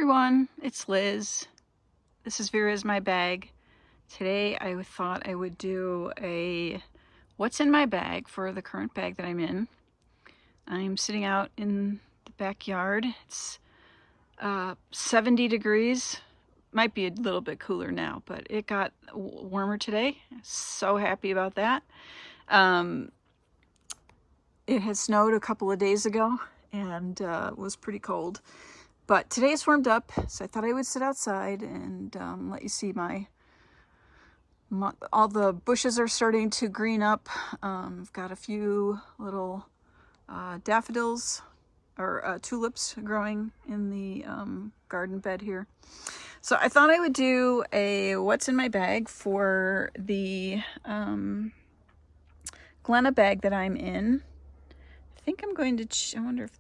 everyone, it's Liz. This is Vera's My Bag. Today I thought I would do a what's in my bag for the current bag that I'm in. I'm sitting out in the backyard. It's 70 degrees. Might be a little bit cooler now, but it got warmer today. So happy about that. It had snowed a couple of days ago and was pretty cold. But today it's warmed up, so I thought I would sit outside and let you see all the bushes are starting to green up. I've got a few little daffodils or tulips growing in the garden bed here. So I thought I would do a what's in my bag for the Glenna bag that I'm in. I think I'm going to, I wonder if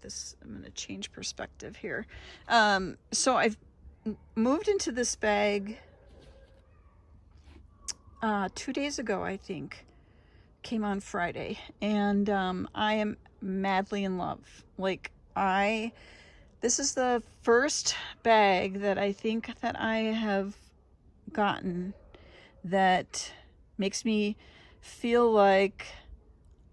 I'm going to change perspective here. So I've moved into this bag 2 days ago, I think. Came on Friday. And I am madly in love. This is the first bag that I think that I have gotten that makes me feel like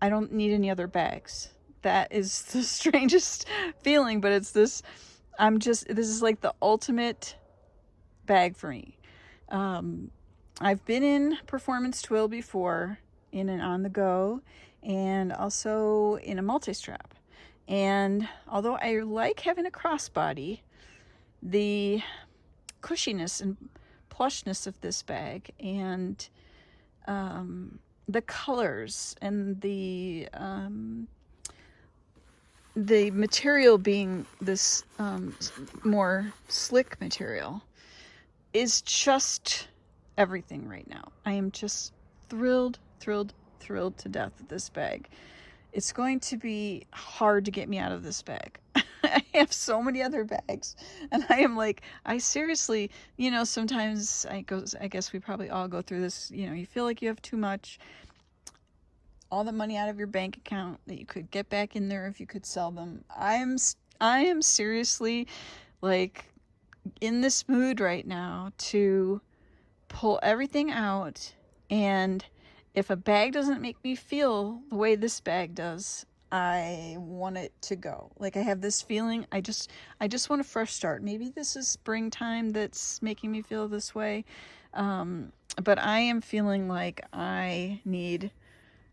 I don't need any other bags. That is the strangest feeling, but it's this is like the ultimate bag for me. I've been in performance twill before, in and on the go, and also in a multi-strap. And although I like having a crossbody, the cushiness and plushness of this bag and the colors and the material being this more slick material is just everything right now. I am just thrilled to death with this bag. It's going to be hard to get me out of this bag. I have so many other bags, and I seriously, sometimes I guess we probably all go through this, you feel like you have too much, all the money out of your bank account that you could get back in there if you could sell them. I am seriously in this mood right now to pull everything out, and if a bag doesn't make me feel the way this bag does, I want it to go. I have this feeling, I just want a fresh start. Maybe this is springtime that's making me feel this way, but I am feeling like I need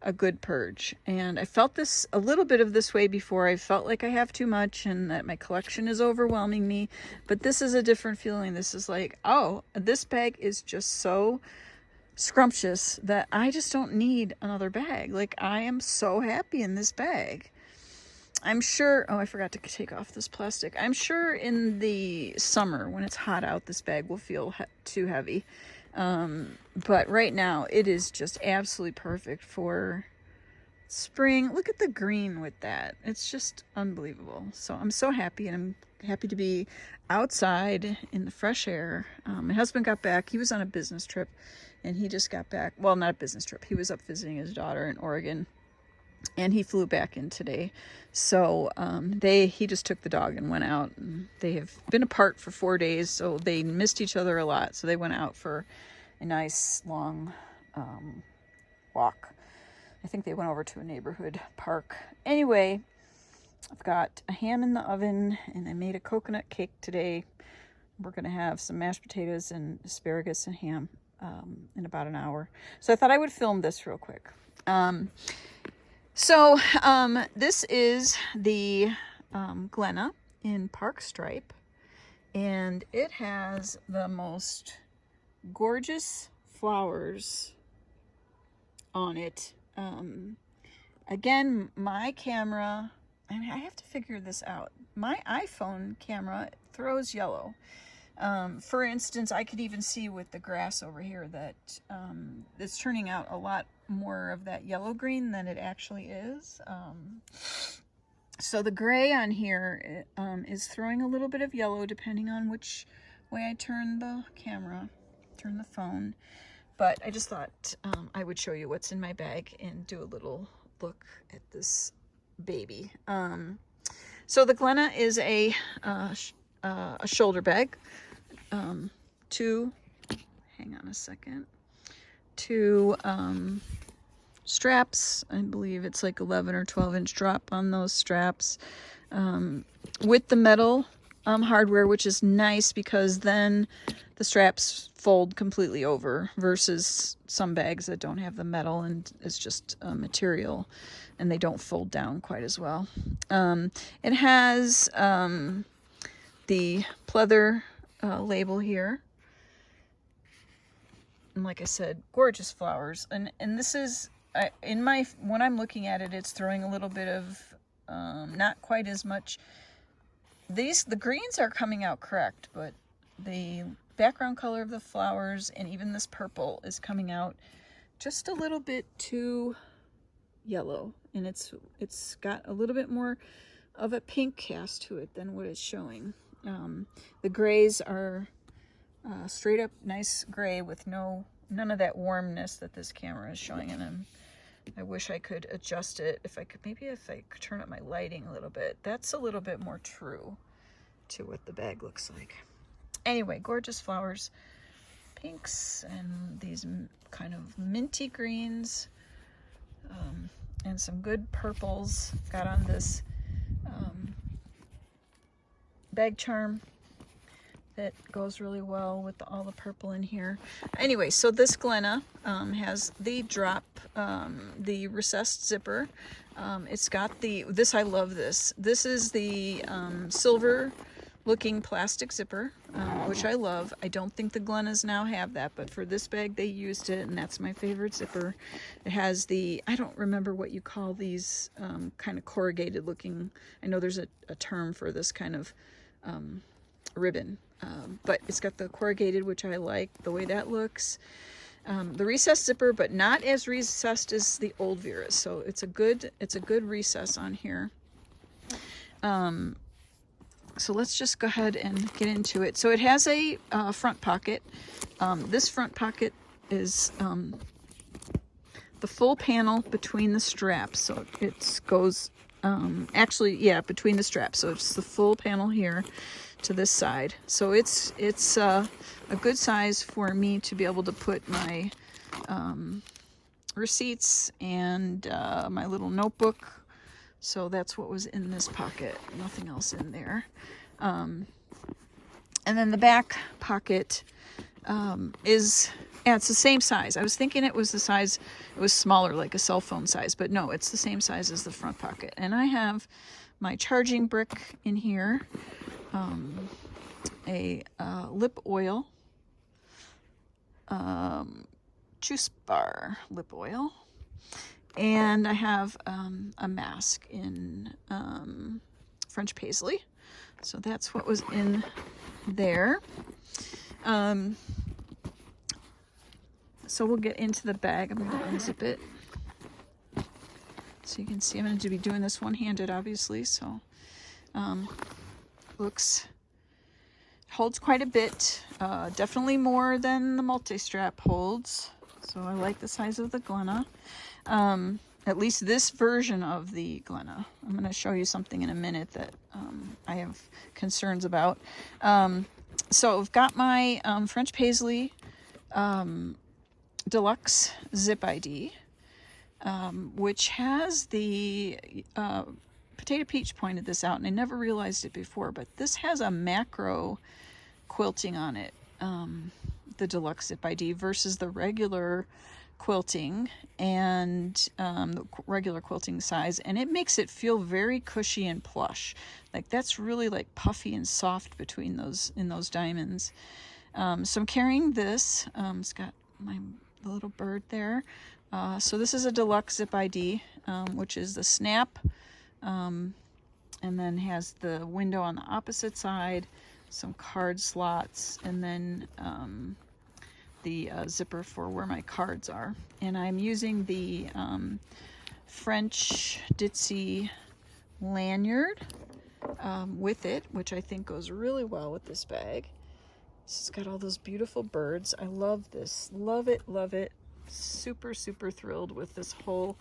a good purge. And I felt a little bit of this way before. I felt like I have too much and that my collection is overwhelming me, but this is a different feeling. This is like, oh, this bag is just so scrumptious that I just don't need another bag. I am so happy in this bag. I'm sure, oh, I forgot to take off this plastic. I'm sure in the summer when it's hot out, this bag will feel too heavy. But right now it is just absolutely perfect for spring. Look at the green with that. It's just unbelievable. So I'm so happy, and I'm happy to be outside in the fresh air. My husband got back. He was on a business trip, and he just got back. Well, not a business trip. He was up visiting his daughter in Oregon, and he flew back in today. So he just took the dog and went out. And they have been apart for 4 days, so they missed each other a lot. So they went out for a nice long walk. I think they went over to a neighborhood park. Anyway, I've got a ham in the oven, and I made a coconut cake today. We're going to have some mashed potatoes and asparagus and ham in about an hour. So I thought I would film this real quick. This is the Glenna in Park Stripe, and it has the most gorgeous flowers on it. Again, my camera, I have to figure this out. My iPhone camera throws yellow. For instance, I could even see with the grass over here that it's turning out a lot more of that yellow green than it actually is. So the gray on here is throwing a little bit of yellow depending on which way I turn the phone. But I just thought I would show you what's in my bag and do a little look at this baby. So the Glenna is a a shoulder bag, two, hang on a second, two straps. I believe it's like 11 or 12-inch drop on those straps, with the metal hardware, which is nice because then the straps fold completely over versus some bags that don't have the metal and it's just material and they don't fold down quite as well. It has the pleather label here. And like I said, gorgeous flowers. And this is, when I'm looking at it, it's throwing a little bit of, not quite as much. The greens are coming out correct, but the background color of the flowers and even this purple is coming out just a little bit too yellow. And it's got a little bit more of a pink cast to it than what it's showing. The grays are straight up nice gray with none of that warmness that this camera is showing in them. I wish I could adjust it. Maybe if I could turn up my lighting a little bit. That's a little bit more true to what the bag looks like. Anyway, gorgeous flowers. Pinks and these kind of minty greens. And some good purples. Got on this bag charm that goes really well with all the purple in here. Anyway, so this Glenna has the drop, the recessed zipper. It's got this, I love this. This is the silver looking plastic zipper, which I love. I don't think the Glennas now have that, but for this bag they used it, and that's my favorite zipper. It has I don't remember what you call these kind of corrugated looking, I know there's a term for this kind of ribbon. But it's got the corrugated, which I like the way that looks. The recessed zipper, but not as recessed as the old Vera's. So it's a good recess on here. So let's just go ahead and get into it. So it has a front pocket. This front pocket is the full panel between the straps. So it goes actually, yeah, between the straps. So it's the full panel here to this side. So it's a good size for me to be able to put my receipts and my little notebook. So that's what was in this pocket, nothing else in there. And then the back pocket it's the same size. I was thinking it was smaller, like a cell phone size, but no, it's the same size as the front pocket. And I have my charging brick in here, a lip oil, juice bar lip oil, and I have a mask in French paisley. So that's what was in there. So we'll get into the bag. I'm going to unzip it so you can see. I'm going to be doing this one-handed, obviously. So holds quite a bit. Definitely more than the multi-strap holds. So I like the size of the Glenna. At least this version of the Glenna. I'm going to show you something in a minute that I have concerns about. So I've got my French paisley deluxe zip ID, which has the Potato Peach pointed this out, and I never realized it before, but this has a macro quilting on it, the deluxe zip ID versus the regular quilting and the regular quilting size, and it makes it feel very cushy and plush. Like that's really like puffy and soft between those in those diamonds. So I'm carrying this. It's got the little bird there. So this is a deluxe zip ID, which is the snap, and then has the window on the opposite side, some card slots, and then the zipper for where my cards are. And I'm using the French ditzy lanyard with it, which I think goes really well with this bag. It's got all those beautiful birds. I love this. Love it, love it. Super, super thrilled with this whole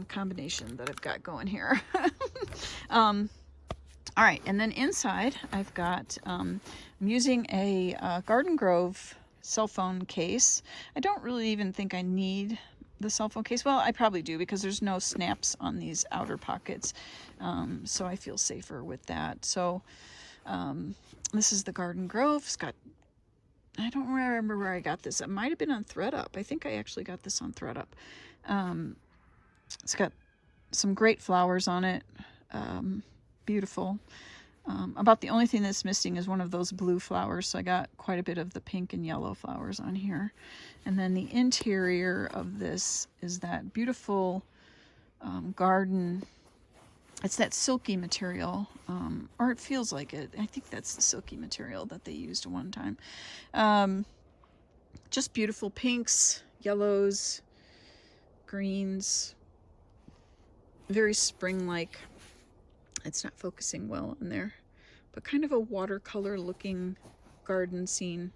combination that I've got going here. All right, and then inside I've got, I'm using a Garden Grove cell phone case. I don't really even think I need the cell phone case. Well, I probably do because there's no snaps on these outer pockets, so I feel safer with that. So this is the Garden Grove. It's got, I don't remember where I got this. It might have been on ThreadUp. I think I actually got this on ThreadUp. It's got some great flowers on it. Beautiful. About the only thing that's missing is one of those blue flowers, so I got quite a bit of the pink and yellow flowers on here. And then the interior of this is that beautiful garden. It's that silky material, or it feels like it. I think that's the silky material that they used at one time. Just beautiful pinks, yellows, greens, very spring-like. It's not focusing well in there, but kind of a watercolor looking garden scene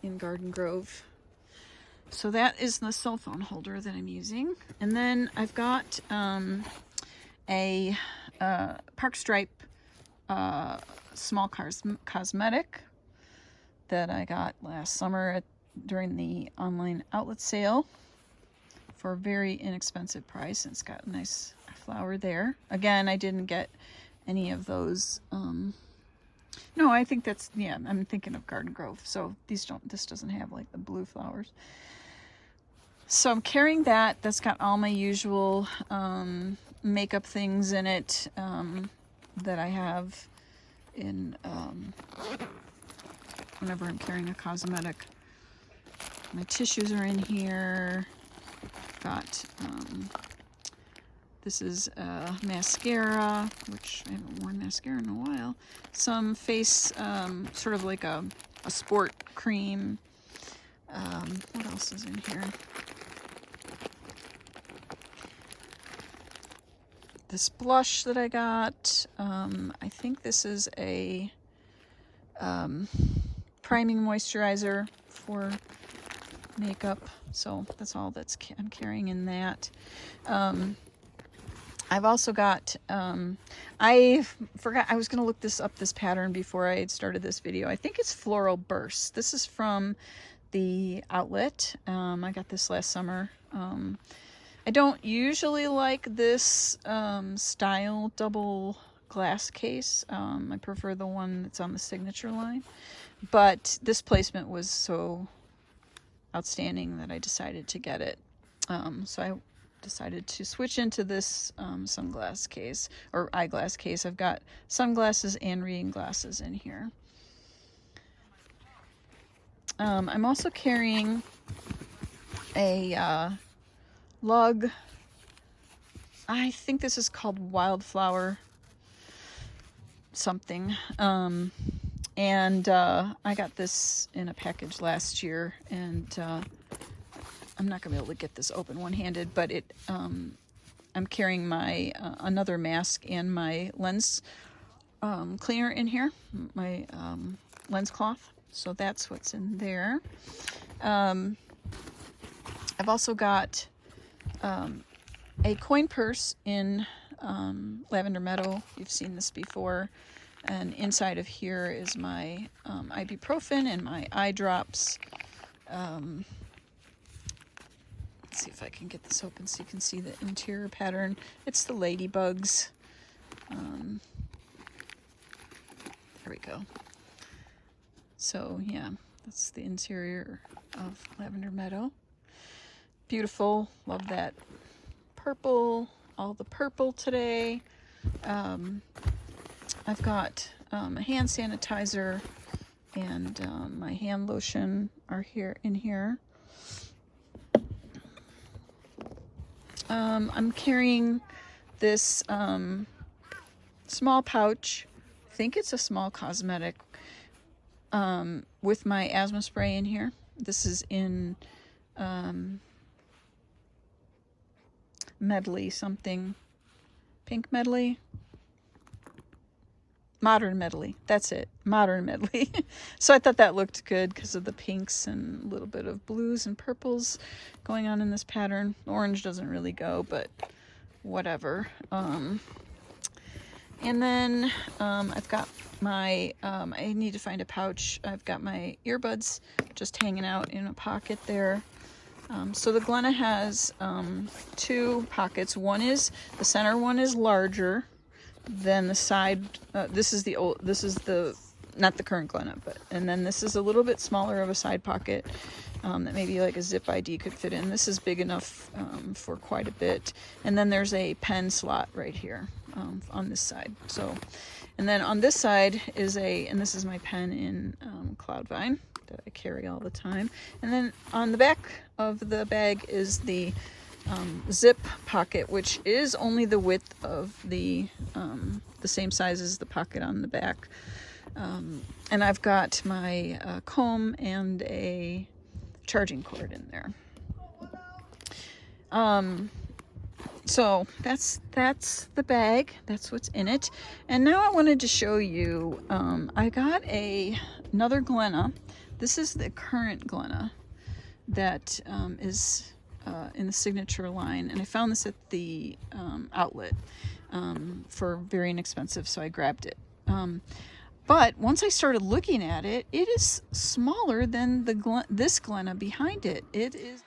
in Garden Grove. So that is the cell phone holder that I'm using. And then I've got a Park Stripe small cosmetic that I got last summer during the online outlet sale for a very inexpensive price. And it's got a nice flower there. Again, I didn't get any of those. No, I think that's, yeah, I'm thinking of Garden Grove. So this doesn't have like the blue flowers. So I'm carrying that. That's got all my usual makeup things in it that I have in whenever I'm carrying a cosmetic. My tissues are in here. Got this is mascara, which I haven't worn mascara in a while. Some face, sort of like a sport cream. What else is in here? This blush that I got. I think this is a priming moisturizer for makeup. So that's all I'm carrying in that. I've also got, I forgot, I was going to look this pattern before I had started this video. I think it's Floral Burst. This is from the outlet. I got this last summer. I don't usually like this style double glass case. I prefer the one that's on the signature line. But this placement was so outstanding that I decided to get it. So I decided to switch into this sunglass case or eyeglass case. I've got sunglasses and reading glasses in here. I'm also carrying a lug. I think this is called Wildflower something. And I got this in a package last year, and I'm not gonna be able to get this open one-handed, but it I'm carrying my another mask and my lens cleaner in here, my lens cloth. So that's what's in there. I've also got a coin purse in Lavender Meadow. You've seen this before. And inside of here is my ibuprofen and my eye drops. Let's see if I can get this open so you can see the interior pattern. It's the ladybugs. There we go. So yeah, that's the interior of Lavender Meadow. Beautiful. Love that purple. All the purple today. I've got a hand sanitizer and my hand lotion are here in here. I'm carrying this small pouch. I think it's a small cosmetic with my asthma spray in here. This is in medley something. Pink medley. Modern medley. That's it. Modern medley. So I thought that looked good because of the pinks and a little bit of blues and purples going on in this pattern. Orange doesn't really go, but whatever. And then I've got my, I need to find a pouch. I've got my earbuds just hanging out in a pocket there. So the Glenna has 2 pockets. One is, the center one is larger than the side. This is the old, this is the, not the current Glenna, but, and then this is a little bit smaller of a side pocket that maybe like a zip ID could fit in. This is big enough for quite a bit. And then there's a pen slot right here on this side. So, and then on this side is a, and this is my pen in Cloudvine that I carry all the time. And then on the back of the bag is the zip pocket, which is only the width of the same size as the pocket on the back. And I've got my comb and a charging cord in there. So that's the bag. That's what's in it. And now I wanted to show you, I got another Glenna. This is the current Glenna that is in the signature line. And I found this at the outlet for very inexpensive, so I grabbed it. But once I started looking at it, it is smaller than this Glenna behind it. It is.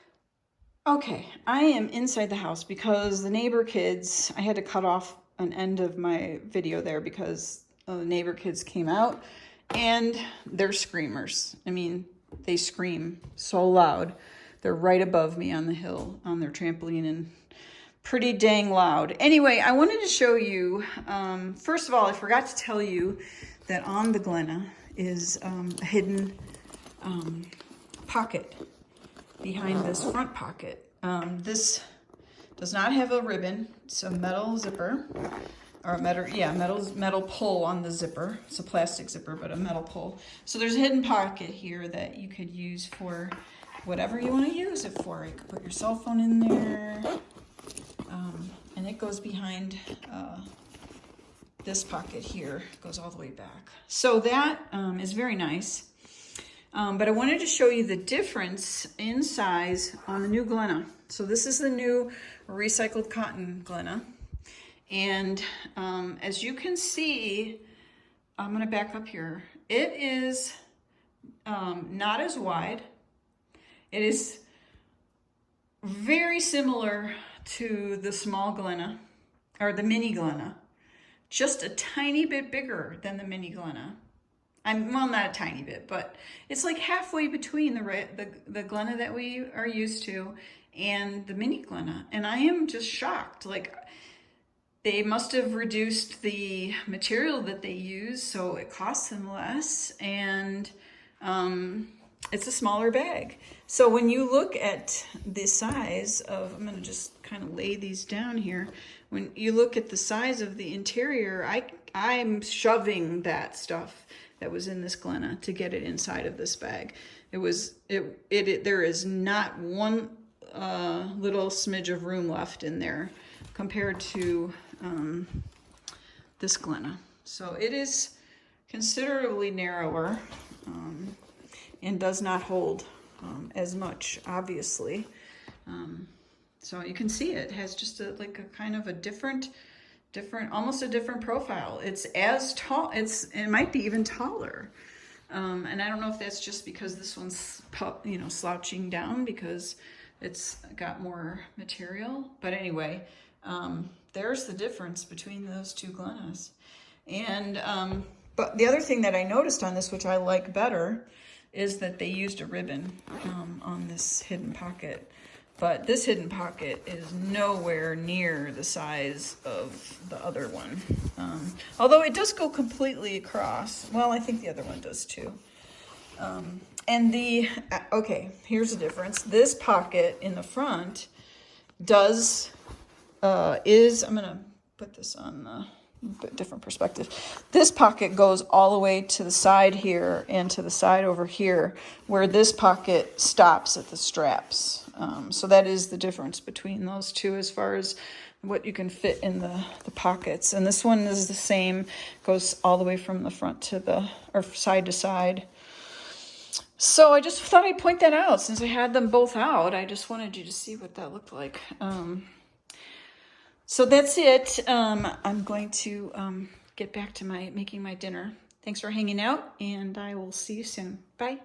Okay, I am inside the house because the neighbor kids, I had to cut off an end of my video there because the neighbor kids came out and they're screamers. I mean, they scream so loud. They're right above me on the hill on their trampoline and pretty dang loud. Anyway, I wanted to show you, first of all, I forgot to tell you that on the Glenna is a hidden pocket behind this front pocket. This does not have a ribbon. It's a metal zipper, or a metal pull on the zipper. It's a plastic zipper, but a metal pull. So there's a hidden pocket here that you could use for whatever you want to use it for. You could put your cell phone in there, and it goes behind this pocket here. It goes all the way back. So that is very nice. But I wanted to show you the difference in size on the new Glenna. So this is the new recycled cotton Glenna. And as you can see, I'm gonna back up here. It is not as wide. It is very similar to the small Glenna, or the mini Glenna. Just a tiny bit bigger than the mini Glenna. Well, not a tiny bit, but it's like halfway between the Glenna that we are used to and the mini Glenna. And I am just shocked. Like, they must have reduced the material that they use, so it costs them less, and it's a smaller bag. So when you look at the size of, I'm gonna just kind of lay these down here. When you look at the size of the interior, I'm shoving that stuff that was in this Glenna to get it inside of this bag. There is not one little smidge of room left in there compared to this Glenna. So it is considerably narrower and does not hold as much, obviously. So you can see it has just like a kind of a different, almost a different profile. It's as tall, it might be even taller. And I don't know if that's just because this one's, slouching down because it's got more material. But anyway, there's the difference between those two Glennas. And, but the other thing that I noticed on this, which I like better, is that they used a ribbon on this hidden pocket. But this hidden pocket is nowhere near the size of the other one. Although it does go completely across. Well, I think the other one does too. And okay, here's the difference. This pocket in the front does, I'm gonna put this on a different perspective. This pocket goes all the way to the side here and to the side over here, where this pocket stops at the straps. So that is the difference between those two as far as what you can fit in the pockets. And this one is the same, goes all the way from the front to or side to side. So I just thought I'd point that out since I had them both out. I just wanted you to see what that looked like. So that's it. I'm going to get back to making my dinner. Thanks for hanging out, and I will see you soon. Bye.